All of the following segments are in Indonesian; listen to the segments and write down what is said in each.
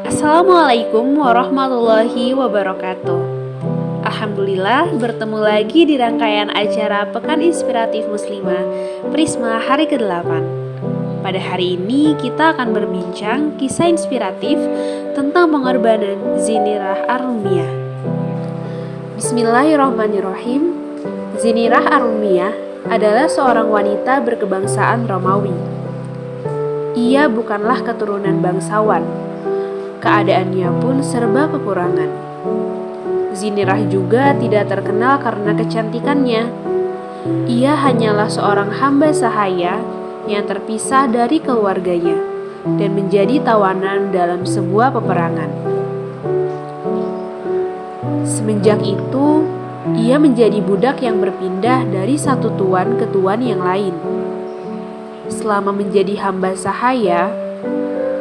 Assalamualaikum warahmatullahi wabarakatuh. Alhamdulillah bertemu lagi di rangkaian acara Pekan Inspiratif Muslimah Prisma hari ke-8. Pada hari ini kita akan berbincang kisah inspiratif tentang pengorbanan Zinirah Ar-Rumiyah. Bismillahirrahmanirrahim. Zinirah Ar-Rumiyah adalah seorang wanita berkebangsaan Romawi. Ia bukanlah keturunan bangsawan. Keadaannya pun serba kekurangan. Zinirah juga tidak terkenal karena kecantikannya. Ia hanyalah seorang hamba sahaya yang terpisah dari keluarganya dan menjadi tawanan dalam sebuah peperangan. Semenjak itu, ia menjadi budak yang berpindah dari satu tuan ke tuan yang lain. Selama menjadi hamba sahaya,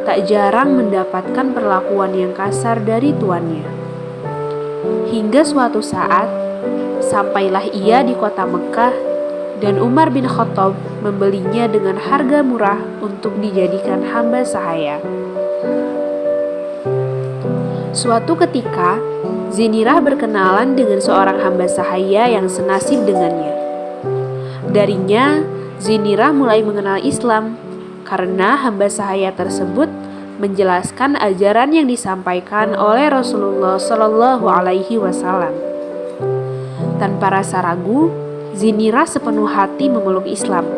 tak jarang mendapatkan perlakuan yang kasar dari tuannya. Hingga suatu saat, sampailah ia di kota Mekah dan Umar bin Khattab membelinya dengan harga murah untuk dijadikan hamba sahaya. Suatu ketika, Zinirah berkenalan dengan seorang hamba sahaya yang senasib dengannya. Darinya, Zinirah mulai mengenal Islam karena hamba sahaya tersebut menjelaskan ajaran yang disampaikan oleh Rasulullah Shallallahu Alaihi Wasallam. Tanpa rasa ragu, Zinirah sepenuh hati memeluk Islam.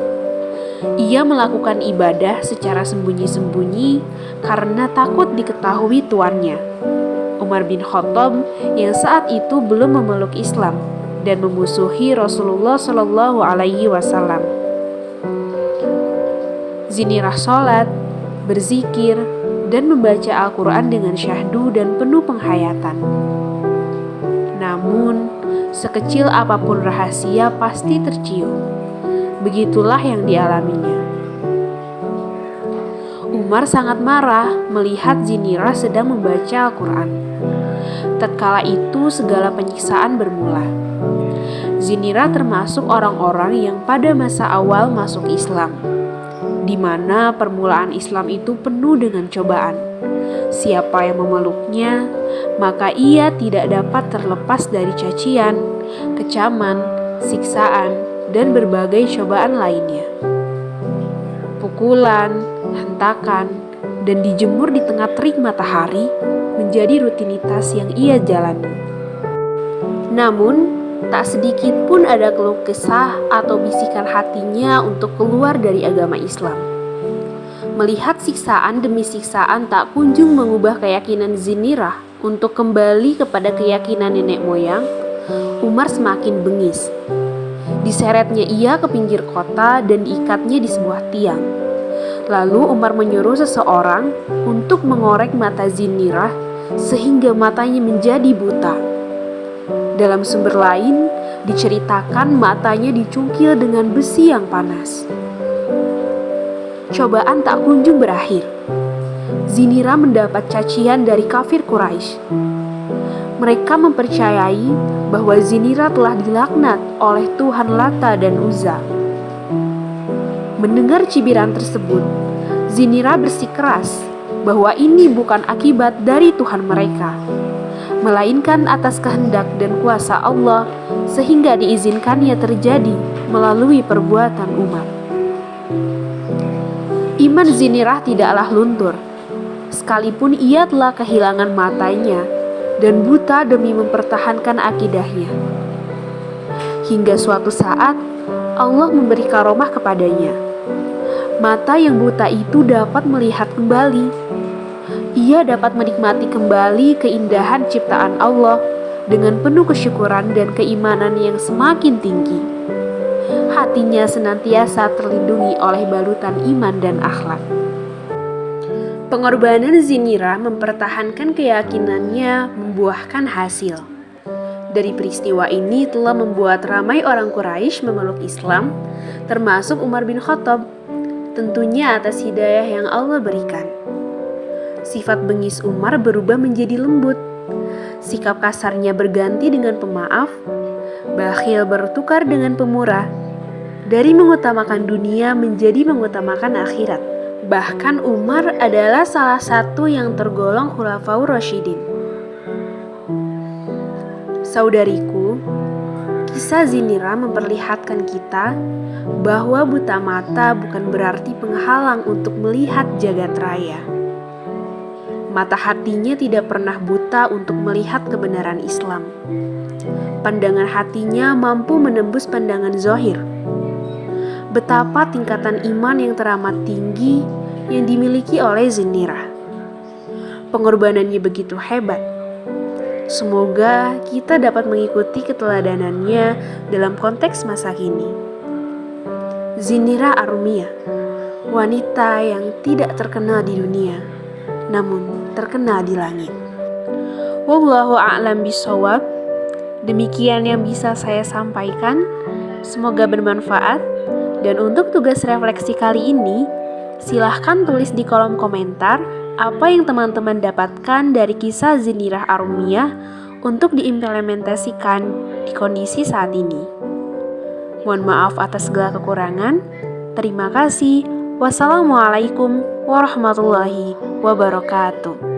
Ia melakukan ibadah secara sembunyi-sembunyi karena takut diketahui tuannya, Umar bin Khattab, yang saat itu belum memeluk Islam dan memusuhi Rasulullah Shallallahu Alaihi Wasallam. Zinirah sholat, berzikir, dan membaca Al-Quran dengan syahdu dan penuh penghayatan. Namun, sekecil apapun rahasia pasti tercium. Begitulah yang dialaminya. Umar sangat marah melihat Zinirah sedang membaca Al-Quran. Tatkala itu segala penyiksaan bermula. Zinirah termasuk orang-orang yang pada masa awal masuk Islam, di mana permulaan Islam itu penuh dengan cobaan. Siapa yang memeluknya, maka ia tidak dapat terlepas dari cacian, kecaman, siksaan, dan berbagai cobaan lainnya. Pukulan, hentakan, dan dijemur di tengah terik matahari menjadi rutinitas yang ia jalani. Namun, tak sedikit pun ada keluh kesah atau bisikan hatinya untuk keluar dari agama Islam. Melihat siksaan demi siksaan tak kunjung mengubah keyakinan Zinirah untuk kembali kepada keyakinan nenek moyang, Umar semakin bengis. Diseretnya ia ke pinggir kota dan diikatnya di sebuah tiang. Lalu Umar menyuruh seseorang untuk mengorek mata Zinirah sehingga matanya menjadi buta. Dalam sumber lain, diceritakan matanya dicungkil dengan besi yang panas. Cobaan tak kunjung berakhir. Zinirah mendapat cacian dari kafir Quraisy. Mereka mempercayai bahwa Zinirah telah dilaknat oleh Tuhan Lata dan Uzza. Mendengar cibiran tersebut, Zinirah bersikeras bahwa ini bukan akibat dari Tuhan mereka, melainkan atas kehendak dan kuasa Allah, sehingga diizinkannya terjadi melalui perbuatan Umar. Iman Zinirah tidaklah luntur, sekalipun ia telah kehilangan matanya dan buta demi mempertahankan akidahnya. Hingga suatu saat, Allah memberi karomah kepadanya. Mata yang buta itu dapat melihat kembali. Ia dapat menikmati kembali keindahan ciptaan Allah dengan penuh kesyukuran dan keimanan yang semakin tinggi. Hatinya senantiasa terlindungi oleh balutan iman dan akhlak. Pengorbanan Zinirah mempertahankan keyakinannya membuahkan hasil. Dari peristiwa ini telah membuat ramai orang Quraisy memeluk Islam, termasuk Umar bin Khattab, tentunya atas hidayah yang Allah berikan. Sifat bengis Umar berubah menjadi lembut. Sikap kasarnya berganti dengan pemaaf. Bakhil bertukar dengan pemurah. Dari mengutamakan dunia menjadi mengutamakan akhirat. Bahkan Umar adalah salah satu yang tergolong Khulafaur Rasyidin. Saudariku, kisah Zinira memperlihatkan kita bahwa buta mata bukan berarti penghalang untuk melihat jagat raya. Mata hatinya tidak pernah buta untuk melihat kebenaran Islam. Pandangan hatinya mampu menembus pandangan zahir. Betapa tingkatan iman yang teramat tinggi yang dimiliki oleh Zinira. Pengorbanannya begitu hebat. Semoga kita dapat mengikuti keteladanannya dalam konteks masa kini. Zinira Arumiyah, wanita yang tidak terkenal di dunia, namun terkenal di langit. Wallahu a'lam bishawab. Demikian yang bisa saya sampaikan. Semoga bermanfaat. Dan untuk tugas refleksi kali ini, silahkan tulis di kolom komentar apa yang teman-teman dapatkan dari kisah Zinirah Arumiyah untuk diimplementasikan di kondisi saat ini. Mohon maaf atas segala kekurangan. Terima kasih. Wassalamualaikum warahmatullahi wabarakatuh.